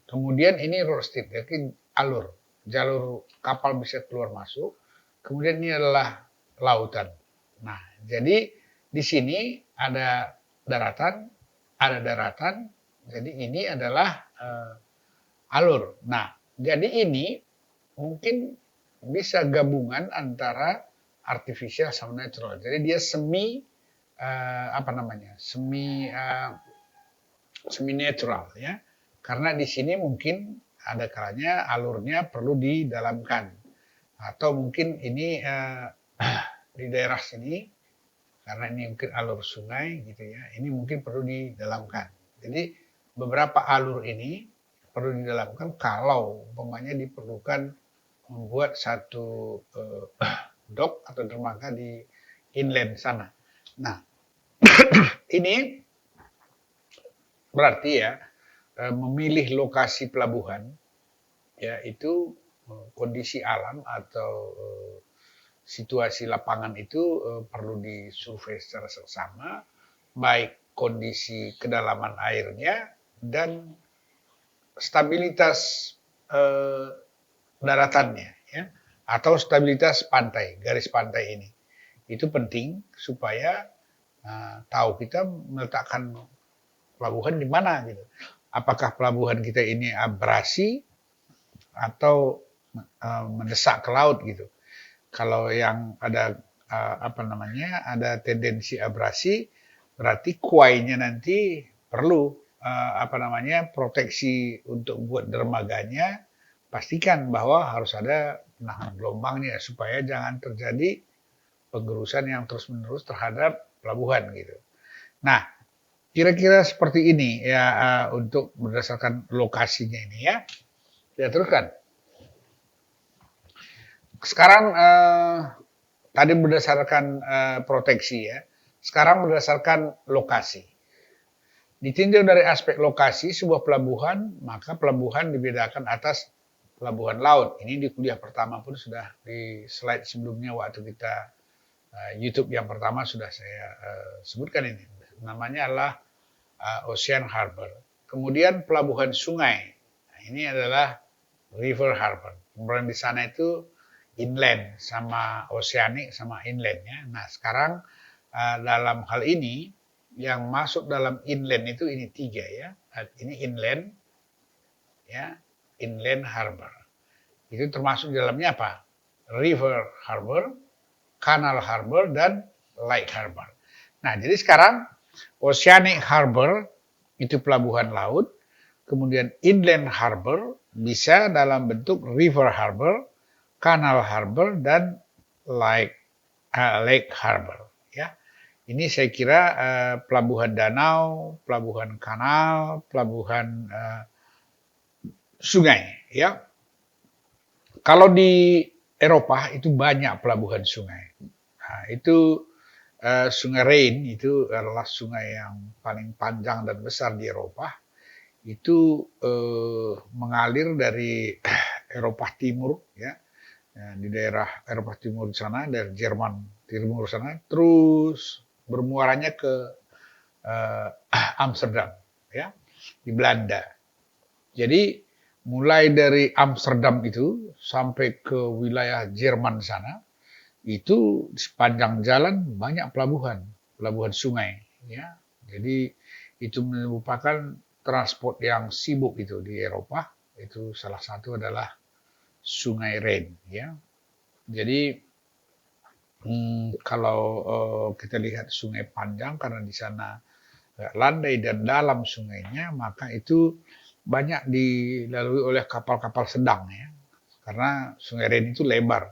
Kemudian ini roadstead, jadi alur, jalur kapal bisa keluar masuk. Kemudian ini adalah lautan. Nah, jadi di sini ada daratan, jadi ini adalah alur. Nah, jadi ini mungkin bisa gabungan antara artificial sama natural. Jadi dia semi semi natural ya. Karena di sini mungkin ada kalanya alurnya perlu didalamkan. Atau mungkin ini di daerah sini, karena ini mungkin alur sungai gitu ya, ini mungkin perlu didalamkan. Jadi beberapa alur ini perlu didalamkan kalau umpamanya diperlukan membuat satu dok atau dermaga di inland sana. Nah, ini berarti ya, memilih lokasi pelabuhan ya itu kondisi alam atau situasi lapangan itu perlu disurvei secara seksama, baik kondisi kedalaman airnya dan stabilitas daratannya ya, atau stabilitas pantai, garis pantai ini. Itu penting supaya tahu kita meletakkan pelabuhan di mana gitu. Apakah pelabuhan kita ini abrasi atau mendesak ke laut gitu. Kalau yang ada ada tendensi abrasi, berarti kuainya nanti perlu proteksi untuk buat dermaganya. Pastikan bahwa harus ada penahan gelombangnya supaya jangan terjadi penggerusan yang terus-menerus terhadap pelabuhan gitu. Nah, kira-kira seperti ini ya untuk berdasarkan lokasinya ini ya. Ya teruskan. Sekarang tadi berdasarkan proteksi ya. Sekarang berdasarkan lokasi. Ditinjau dari aspek lokasi sebuah pelabuhan, maka pelabuhan dibedakan atas pelabuhan laut. Ini di kuliah pertama pun sudah di slide sebelumnya waktu kita YouTube yang pertama sudah saya sebutkan ini. Namanya adalah Ocean Harbor. Kemudian pelabuhan sungai. Nah, ini adalah River Harbor. Kemudian di sana itu inland sama oceanic sama inland ya. Nah, sekarang dalam hal ini yang masuk dalam inland itu ini 3 ya. Ini inland ya, inland harbor. Itu termasuk di dalamnya apa? River harbor, canal harbor dan lake harbor. Nah, jadi sekarang Oceanic Harbor itu pelabuhan laut, kemudian Inland Harbor bisa dalam bentuk River Harbor, Canal Harbor, dan Lake Harbor. Ya, ini saya kira pelabuhan danau, pelabuhan kanal, pelabuhan sungai. Ya, kalau di Eropa itu banyak pelabuhan sungai. Nah, itu Sungai Rhine itu adalah sungai yang paling panjang dan besar di Eropa. Itu mengalir dari Eropa Timur, ya, di daerah Eropa Timur di sana, dari Jerman Timur sana, terus bermuaranya ke Amsterdam, ya. di Belanda. Jadi mulai dari Amsterdam itu sampai ke wilayah Jerman sana, itu sepanjang jalan banyak pelabuhan sungai, ya. Jadi itu merupakan transport yang sibuk itu di Eropa. Itu salah satu adalah Sungai Rhine, ya. Jadi kalau kita lihat sungai panjang karena di sana landai dan dalam sungainya, maka itu banyak dilalui oleh kapal-kapal sedang, ya. Karena Sungai Rhine itu lebar.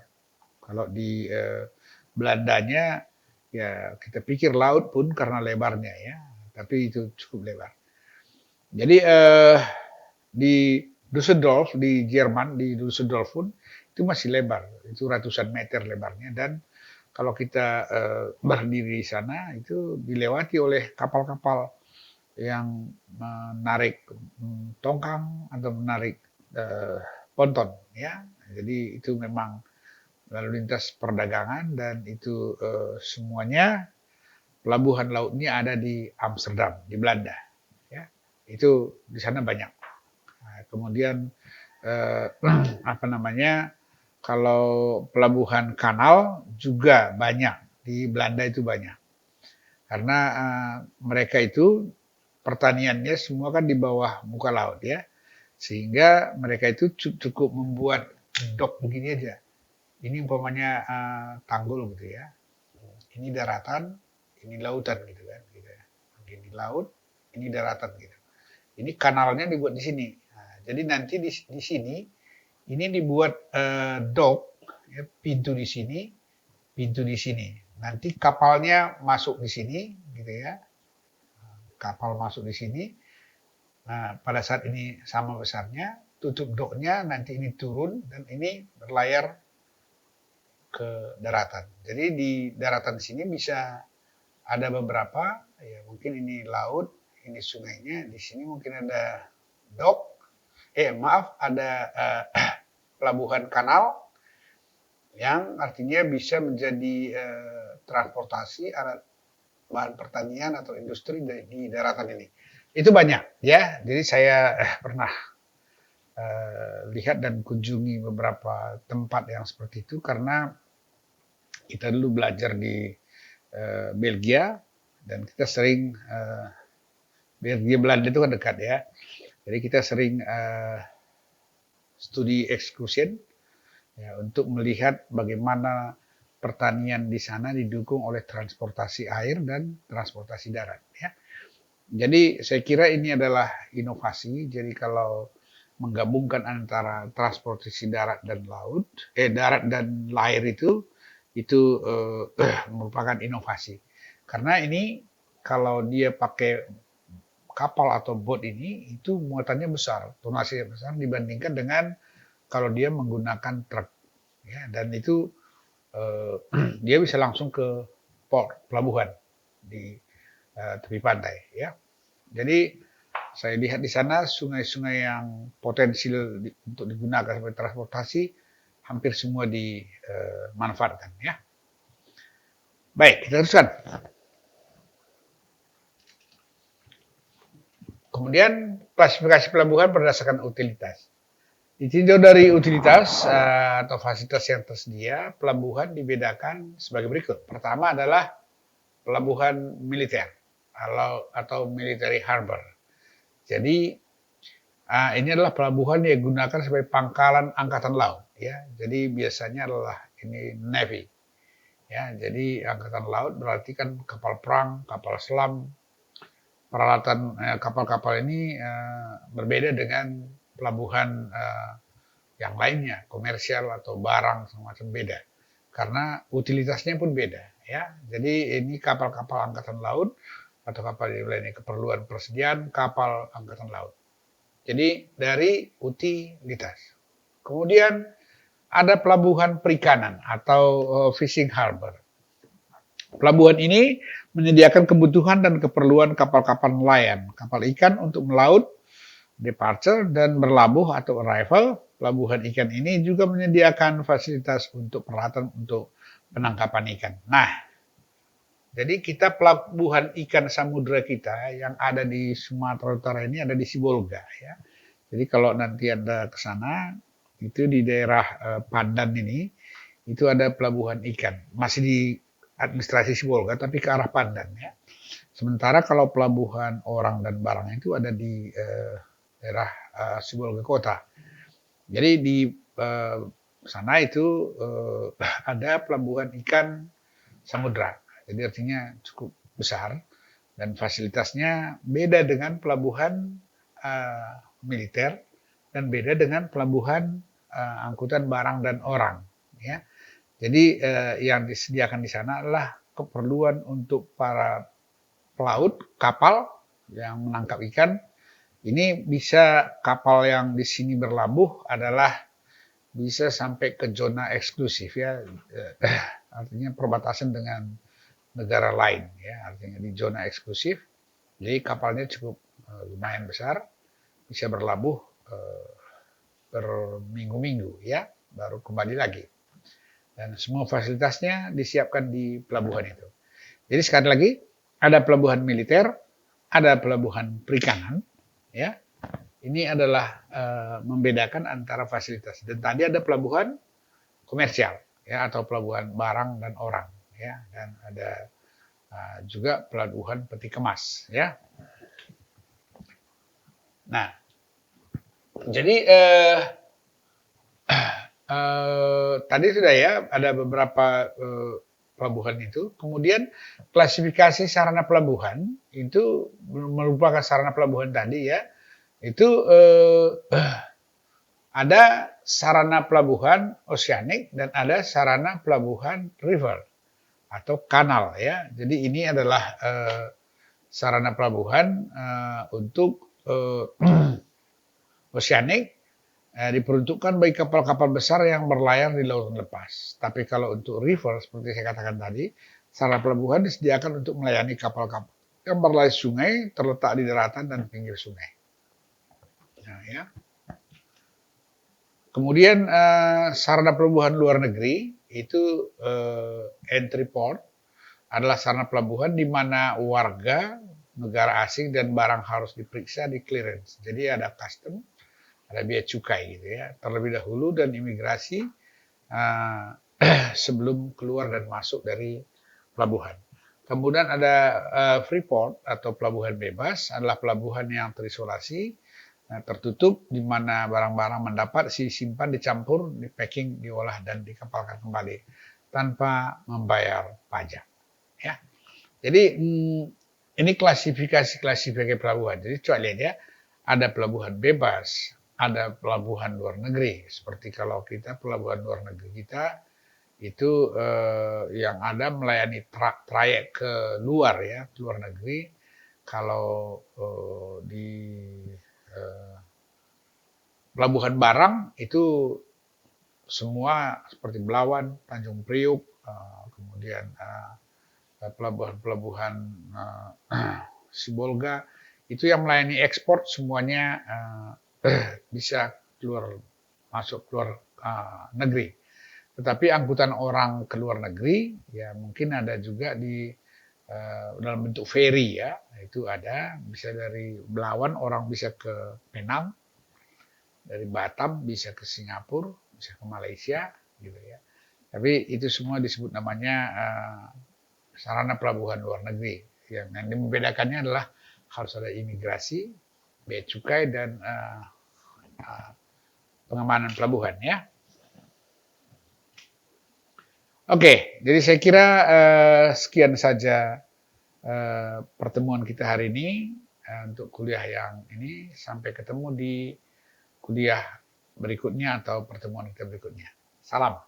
Kalau di Belandanya ya kita pikir laut pun karena lebarnya, ya, tapi itu cukup lebar. Jadi di Düsseldorf di Jerman, di Düsseldorf pun itu masih lebar, itu ratusan meter lebarnya, dan kalau kita berdiri di sana itu dilewati oleh kapal-kapal yang menarik tongkang atau menarik ponton, ya. Jadi itu memang lalu lintas perdagangan, dan itu semuanya pelabuhan lautnya ada di Amsterdam, di Belanda, ya. Itu di sana banyak. Nah, kemudian apa namanya, kalau pelabuhan kanal juga banyak di Belanda, itu banyak karena mereka itu pertaniannya semua kan di bawah muka laut, ya, sehingga mereka itu cukup membuat dok begini aja. Ini umpamanya tanggul gitu, ya. Ini daratan, ini lautan gitu kan, gitu ya. Ini laut, ini daratan gitu. Ini kanalnya dibuat di sini. Nah, jadi nanti di sini ini dibuat dock, ya, pintu di sini, pintu di sini. Nanti kapalnya masuk di sini, gitu ya. Kapal masuk di sini. Nah, pada saat ini sama besarnya, tutup docknya, nanti ini turun dan ini berlayar ke daratan. Jadi di daratan sini bisa ada beberapa, ya mungkin ini laut, ini sungainya, di sini mungkin ada dock, ada pelabuhan kanal yang artinya bisa menjadi transportasi alat bahan pertanian atau industri di daratan ini. Itu banyak, ya. Jadi saya pernah lihat dan kunjungi beberapa tempat yang seperti itu karena kita dulu belajar di Belgia, dan kita sering Belgia Belanda itu kan dekat, ya. Jadi kita sering studi excursion, ya, untuk melihat bagaimana pertanian di sana didukung oleh transportasi air dan transportasi darat, ya. Jadi saya kira ini adalah inovasi. Jadi kalau menggabungkan antara transportasi darat dan laut, darat dan air itu merupakan inovasi. Karena ini kalau dia pakai kapal atau boat ini, itu muatannya besar, tonasenya besar dibandingkan dengan kalau dia menggunakan truk, ya, dan itu dia bisa langsung ke port, pelabuhan di tepi pantai, ya. Jadi saya lihat di sana sungai-sungai yang potensial untuk digunakan sebagai transportasi hampir semua dimanfaatkan, ya. Baik, kita teruskan. Kemudian klasifikasi pelabuhan berdasarkan utilitas. Ditinjau dari utilitas atau fasilitas yang tersedia, pelabuhan dibedakan sebagai berikut. Pertama adalah pelabuhan militer atau military harbor. Jadi ini adalah pelabuhan yang digunakan sebagai pangkalan angkatan laut, ya. Jadi biasanya adalah ini navy, ya. Jadi angkatan laut berarti kan kapal perang, kapal selam. Peralatan kapal-kapal ini berbeda dengan pelabuhan yang lainnya, komersial atau barang semacam beda, karena utilitasnya pun beda, ya. Jadi ini kapal-kapal angkatan laut atau kapal yang lainnya, keperluan persediaan kapal angkatan laut. Jadi dari utilitas. Kemudian ada pelabuhan perikanan atau fishing harbor. Pelabuhan ini menyediakan kebutuhan dan keperluan kapal-kapal nelayan, kapal ikan untuk melaut, departure, dan berlabuh atau arrival. Pelabuhan ikan ini juga menyediakan fasilitas untuk peralatan untuk penangkapan ikan. Nah, Jadi kita pelabuhan ikan samudra kita yang ada di Sumatera Utara ini ada di Sibolga ya. Jadi kalau nanti Anda ke sana itu di daerah Pandan ini itu ada pelabuhan ikan. Masih di administrasi Sibolga tapi ke arah Pandan ya. Sementara kalau pelabuhan orang dan barang itu ada di daerah Sibolga Kota. Jadi di sana itu ada pelabuhan ikan samudra. Jadi artinya cukup besar dan fasilitasnya beda dengan pelabuhan militer dan beda dengan pelabuhan angkutan barang dan orang. Ya. Jadi yang disediakan di sana adalah keperluan untuk para pelaut kapal yang menangkap ikan. Ini bisa kapal yang di sini berlabuh adalah bisa sampai ke zona eksklusif ya, artinya perbatasan dengan negara lain ya, artinya di zona eksklusif. Jadi kapalnya cukup lumayan besar, bisa berlabuh berminggu-minggu ya, baru kembali lagi. Dan semua fasilitasnya disiapkan di pelabuhan itu. Jadi sekali lagi ada pelabuhan militer, ada pelabuhan perikanan ya. Ini adalah membedakan antara fasilitas. Dan tadi ada pelabuhan komersial ya, atau pelabuhan barang dan orang ya, dan ada juga pelabuhan peti kemas ya. Nah, jadi tadi sudah ya ada beberapa pelabuhan itu. Kemudian klasifikasi sarana pelabuhan itu merupakan sarana pelabuhan tadi ya. Itu ada sarana pelabuhan oceanic dan ada sarana pelabuhan river atau kanal ya. Jadi ini adalah sarana pelabuhan untuk oceanic diperuntukkan bagi kapal-kapal besar yang berlayar di lautan lepas. Tapi kalau untuk river seperti saya katakan tadi, sarana pelabuhan disediakan untuk melayani kapal-kapal yang berlayar sungai terletak di daratan dan pinggir sungai. Nah, ya. Kemudian sarana pelabuhan luar negeri itu entry port adalah sarana pelabuhan di mana warga negara asing dan barang harus diperiksa di clearance. Jadi ada custom, ada bea cukai gitu ya, terlebih dahulu dan imigrasi sebelum keluar dan masuk dari pelabuhan. Kemudian ada free port atau pelabuhan bebas, adalah pelabuhan yang terisolasi, tertutup di mana barang-barang mendapat disimpan, dicampur, di-packing, diolah dan dikapalkan kembali tanpa membayar pajak. Ya, jadi ini klasifikasi pelabuhan. Jadi coba lihat ya, ada pelabuhan bebas, ada pelabuhan luar negeri. Seperti kalau kita pelabuhan luar negeri kita itu yang ada melayani trayek ke luar ya, ke luar negeri. Kalau di pelabuhan barang itu semua seperti Belawan, Tanjung Priuk, kemudian pelabuhan-pelabuhan Sibolga itu yang melayani ekspor semuanya bisa masuk keluar negeri. Tetapi angkutan orang ke luar negeri ya mungkin ada juga di dalam bentuk ferry ya, itu ada, bisa dari Belawan orang bisa ke Penang, dari Batam bisa ke Singapura, bisa ke Malaysia gitu ya. Tapi itu semua disebut namanya sarana pelabuhan luar negeri. Yang membedakannya adalah harus ada imigrasi, bea cukai dan pengamanan pelabuhan ya. Oke, jadi saya kira sekian saja pertemuan kita hari ini untuk kuliah yang ini. Sampai ketemu di kuliah berikutnya atau pertemuan kita berikutnya. Salam.